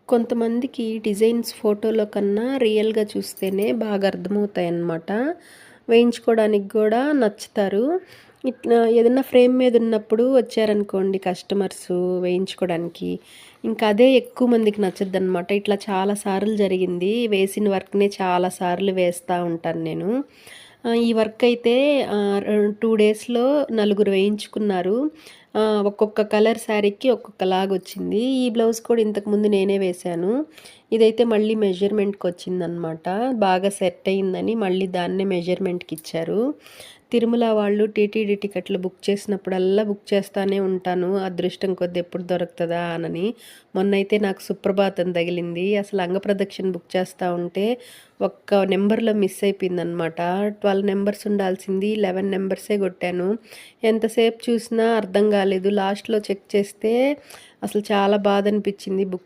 కొంతమందికి డిజైన్స్ ఫోటోలో కన్నా రియల్‌గా చూస్తేనే బాగా అర్థమవుతాయన్నమాట. వేయించుకోవడానికి గూడా నచ్చుతారు. ఇట్లా ఏదన్నా ఫ్రేమ్ మీద ఉన్నప్పుడు వచ్చారనుకోండి కస్టమర్సు వేయించుకోవడానికి, ఇంకా అదే ఎక్కువ మందికి నచ్చద్దనమాట. ఇట్లా చాలా సార్లు జరిగింది. వేసిన వర్క్‌నే చాలా సార్లు వేస్తా ఉంటాను నేను. ఈ వర్క్ అయితే 2 డేస్‌లో నలుగురు వేయించుకున్నారు. ఒక్కొక్క కలర్ శారీకి ఒక్కొక్కలాగొచ్చింది. ఈ బ్లౌజ్ కూడా ఇంతకుముందు నేనే వేశాను. ఇదైతే మళ్ళీ మెజర్‌మెంట్‌కొచ్చిందనమాట. బాగా సెట్ అయిందని మళ్ళీ దాన్నే మెజర్‌మెంట్‌కిచ్చారు. తిరుమల వాళ్ళు టీటీడీ టికెట్లు బుక్ చేసినప్పుడల్లా బుక్ చేస్తానే ఉంటాను. అదృష్టం కొద్దీ ఎప్పుడు దొరుకుతదా అనని. మొన్నైతే నాకు సుప్రభాతం తగిలింది. అసలు అంగప్రదక్షిణ బుక్ చేస్తా ఉంటే ఒక్క నెంబర్‌లో మిస్ అయిపోయిందనమాట. 12 నంబర్స్ ఉండాల్సింది 11 నంబర్సే కొట్టాను. ఎంతసేపు చూసినా అర్థం కాలేదు. లాస్ట్‌లో చెక్ చేస్తే అసలు చాలా బాధనిపించింది బుక్